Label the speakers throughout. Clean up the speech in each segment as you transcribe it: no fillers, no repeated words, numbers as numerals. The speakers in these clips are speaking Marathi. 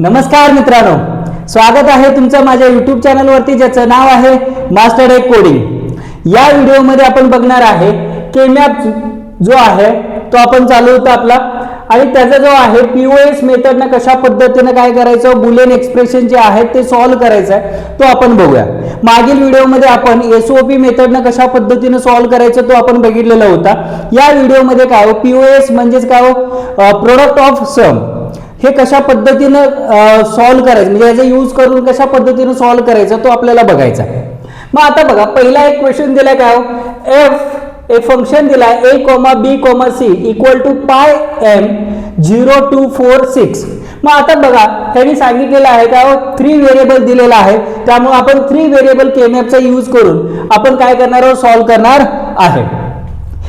Speaker 1: नमस्कार मित्रांनो, स्वागत आहे तुमचं माझ्या YouTube चॅनलवरती ज्याचं नाव आहे मास्टर टेक कोडिंग। या व्हिडिओमध्ये आपण बघणार आहे केमॅप जो आहे तो आपण चालवतो आपला आणि त्याचा जो आहे पीओएस मेथडने कशा पद्धतीने काय करायचं, बुलियन एक्सप्रेशन जे आहे ते सॉल्व्ह करायचं आहे तो आपण बघूया। मागील व्हिडिओमध्ये आपण एसओपी मेथडने कशा पद्धतीने सॉल्व्ह करायचं तो आपण बघितलेला होता। या व्हिडिओमध्ये काय हो, पीओएस म्हणजेच काय हो, प्रोडक्ट ऑफ सम हे कशा पद्धतीने सॉल्व्ह करायचं, म्हणजे याचा यूज करून कशा पद्धतीने सॉल्व्ह करायचं तो आपल्याला बघायचा। मग आता बघा, पहिला एक क्वेश्चन दिलाय काय हो, एफ एक फंक्शन दिलाय a, b, c equal to pi m 0 2 4 6। मग आता बघा त्यांनी सांगितलेलं आहे काय हो, 3 व्हेरिएबल दिलेला आहे, त्यामुळे आपण 3 व्हेरिएबल केमॅपचा यूज करून आपण काय करणार आहोत, सॉल्व्ह करणार आहे।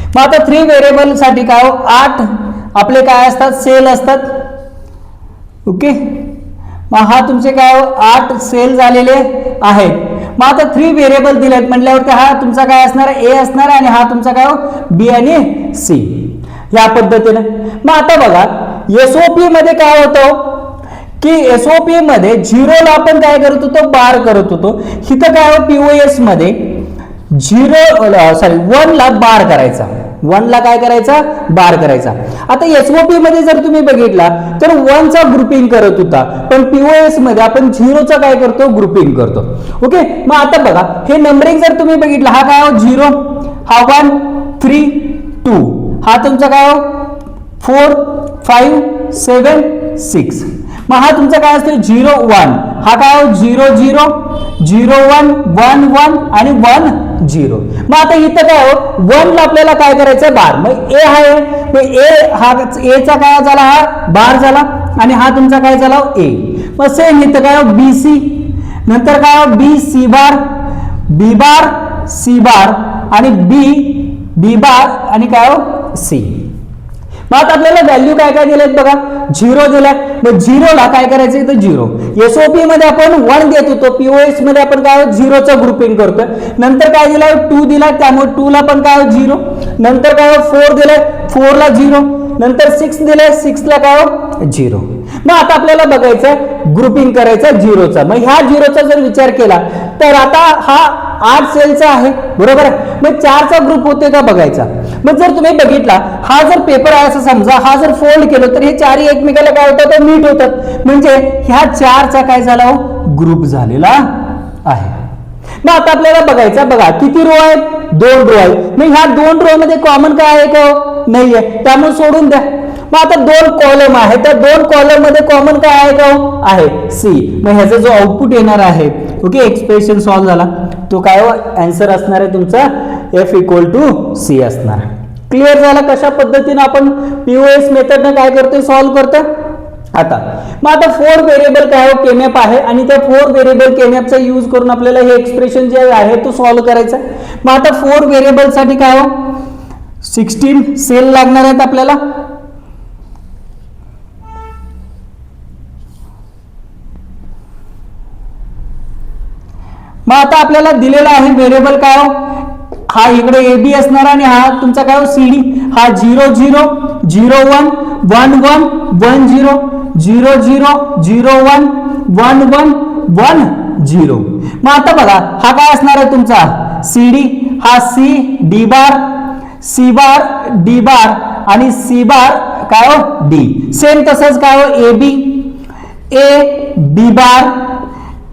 Speaker 1: मग आता 3 व्हेरिएबल साठी काय हो, 8 आपले काय असतात, सेल असतात। ओके, मग हा तुमचे काय 8 सेल झालेले आहेत। मग आता 3 व्हेरिएबल दिलेत म्हटल्यावरती हा तुमचा काय असणार, ए असणार आणि हा तुमचा काय बी आणि सी, या पद्धतीने। मग आता बघा एसओपी मध्ये काय होतं की एसओपी मध्ये 0 ला आपण काय करत होतो, बार करत होतो। इथं काय पीओएस मध्ये 1 ला बार करायचा, 1 ला काय करायचा, बार करायचा। आता एसओपी मध्ये जर तुम्ही बघितला तर 1 चा ग्रुपिंग करत होता, पण पीओएस मध्ये आपण 0 चा काय करतो, ग्रुपिंग करतो। ओके, मग आता बघा हे नंबरिंग जर तुम्ही बघितलं, हा काय 0, हा 1 3 2, हा तुमचा काय 4 5 7 6। मग हा तुमचा काय असतो 0 1, हा काय 0 0 0 1 1 1 आणि 1 0। मग आता इथं काय 1 ला आपल्याला काय करायचं, बार। मग ए आहे, मग ए हा ए चा काय झाला, हा बार झाला आणि हा तुमचा काय झाला ए। मग सेम इथं काय बी सी, नंतर काय बी सी बार, बी बार सी बार आणि बी बार आणि काय सी। मग आता आपल्याला व्हॅल्यू काय काय दिलेत बघा, 0 दिलाय, मग 0 ला काय करायचं, इथं 0। एसओपी मध्ये आपण 1 देत होतो, पीओएस मध्ये आपण काय 0 चा ग्रुपिंग करतोय। नंतर काय दिलाय 2 दिलाय, त्यामुळे 2 ला पण काय 0। नंतर काय 4 दिलाय, 4 ला 0। नंतर 6 दिलाय, 6 ला काय 0। मग आता आपल्याला बघायचं ग्रुपिंग करायचं 0 चा। मग ह्या 0 चा जर विचार केला तर आता हा 8 सेलचा आहे, बरोबर आहे। मग 4 चा ग्रुप होते का बघायचा। मग जर तुम्ही बघितला, हा जर पेपर आहे असं समजा, हा जर फोल्ड केलं तर हे 4 एकमेकाला काय होतात, मीट होतात, म्हणजे ह्या 4 चा काय झाला ग्रुप झालेला आहे। मग आता आपल्याला बघायचं, बघा किती रो आहेत, 2 रो आहेत। मग ह्या 2 रो मध्ये कॉमन काय आहे का, नाहीये, त्यामुळे सोडून द्या। मग आता 2 कॉलम आहे, त्या 2 कॉलम मध्ये कॉमन काय आहे का, आहे सी। मग ह्याचा जो आउटपुट येणार आहे, ओके, एक्सप्रेशन सॉल्व्ह झाला, तो काय आन्सर असणार आहे तुमचा एफ इक्वल टू सी असणार। क्लिअर झाला कशा पद्धतीने आपण पीओएस मेथडने काय करतोय, सॉल्व्ह करतोय। आता मग आता 4 व्हेरिएबल काय केमॅप आहे आणि त्या 4 व्हेरिएबल केमॅपचा यूज करून आपल्याला हे एक्सप्रेशन जे आहे तो सॉल्व्ह करायचा। मग आता 4 व्हेरिएबल साठी काय 16 सेल लागणार आहेत आपल्याला। मग आता आपल्याला दिलेला आहे व्हेरिएबल काय हा इकडे ए बी असणार आणि हा तुमचा काय सी डी, हा 0 0 0 1 1 1 1 0 0 0 0 1 1 1 1 0। मग आता बघा हा काय असणार आहे तुमचा सी डी, हा सी डी बार सी बार डी बार आणि सी बार काय डी। सेम तसंच काय A B A B bar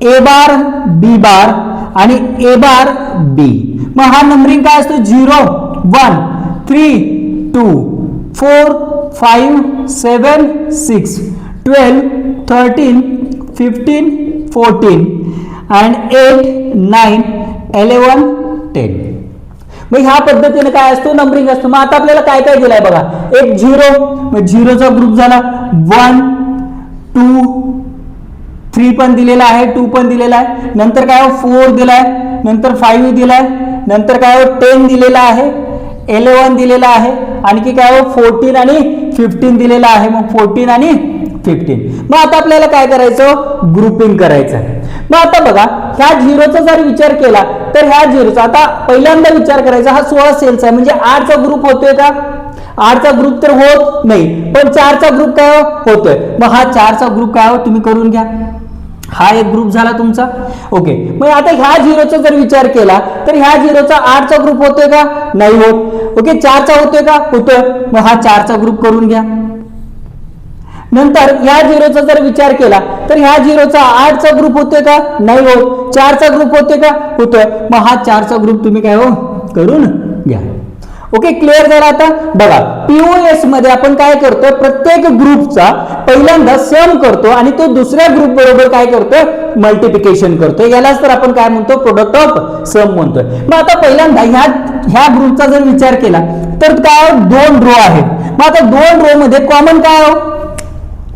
Speaker 1: A bar B bar आणि ए बार बी। मग हा नंबरिंग काय असतो 0 1 3 2 4 5 7 6 12 13 15 14 and 8 9 11 10। मग ह्या पद्धतीने काय असतो, नंबरिंग असतो। मग आता आपल्याला काय काय दिलाय बघा, एक 0, मग 0 चा ग्रुप झाला, 1 2 3 पण दिलेला आहे, 2 पण दिलेला आहे, नंतर काय 4 दिलाय, नंतर 5 दिलाय, नंतर काय 10 दिलेला आहे, 11 दिलेला आहे, आणखी काय 14 आणि 15 दिलेला आहे। मग 14 आणि 15। मग आता आपल्याला काय करायचं, ग्रुपिंग करायचं। मग आता बघा ह्या 0 चा जर विचार केला तर ह्या 0 चा आता पहिल्यांदा विचार करायचा, हा 16 सेलचा आहे, म्हणजे 8 चा ग्रुप होतोय का, 8चा ग्रुप तर होत नाही, पण 4चा ग्रुप काय होतोय, मग हा 4चा ग्रुप काय तुम्ही करून घ्या, हा एक ग्रुप झाला तुमचा. ओके, मग आता ह्या झिरोचा जर विचार केला तर ह्या झिरोचा 8चा ग्रुप होतोय का, नाही होत. ओके, 4चा होतोय का, होतोय, मग हा 4चा ग्रुप करून घ्या. नंतर ह्या झिरोचा जर विचार केला तर ह्या झिरोचा 8चा ग्रुप होतोय का, नाही होत. 4चा ग्रुप होतोय का, होतोय, मग हा 4चा ग्रुप तुम्ही काय करून घ्या. ओके, क्लिअर झाला. आता बघा, पीओएस मध्ये आपण काय करतो, प्रत्येक ग्रुपचा पहिल्यांदा सम करतो आणि तो दुसऱ्या ग्रुप बरोबर काय करतो, मल्टिप्लिकेशन करतो. यालाच तर आपण काय म्हणतो, प्रोडक्ट ऑफ सम म्हणतोय. मग आता पहिल्यांदा ह्या ग्रुपचा जर विचार केला तर काय 2 रो आहेत. मग आता 2 रो मध्ये कॉमन काय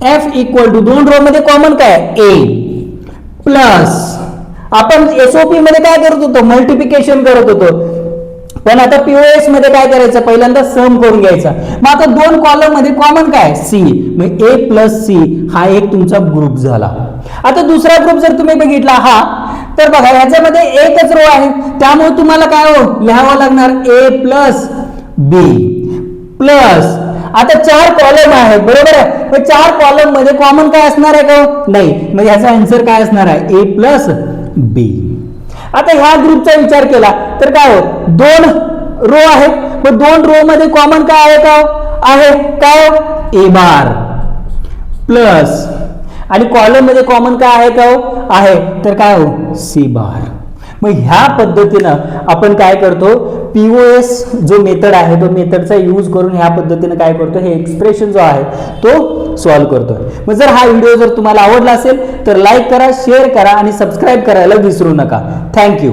Speaker 1: एफ इक्वल टू 2 रो मध्ये कॉमन काय ए प्लस, आपण एसओपी मध्ये काय करत होतो, मल्टिप्लिकेशन करत होतो, पण आता पीओएस मध्ये काय करायचं, पहिल्यांदा सम करून घ्यायचा. मग आता 2 कॉलम मध्ये कॉमन काय सी, मग ए प्लस सी हा एक तुमचा ग्रुप झाला. आता दुसरा ग्रुप जर तुम्ही बघितला हा, तर बघा ह्याच्यामध्ये एकच रो आहे, त्यामुळे तुम्हाला काय लिहावं लागणार ए प्लस बी प्लस, आता 4 कॉलम आहे, बरोबर आहे, मग 4 कॉलम मध्ये कॉमन काय असणार आहे का, नाही, मग याचा आन्सर काय असणार आहे, ए प्लस बी. आता ह्या ग्रुपचा विचार केला तर काय 2 रो आहेत, मग 2 रो मध्ये कॉमन काय आहे का, आहे काय ए बार प्लस, आणि कॉलम मध्ये कॉमन काय आहे का, आहे तर काय सी बार. मग ह्या पद्धतीनं आपण काय करतो, पीओएस जो मेथड आहे तो मेथडचा यूज करून ह्या पद्धतीने काय करतो, हे एक्सप्रेशन जो आहे तो सॉल्व्ह करतो. मग जर हा व्हिडिओ जर तुम्हाला आवडला असेल तर लाईक करा, शेअर करा आणि सबस्क्राईब करायला विसरू नका. थँक्यू.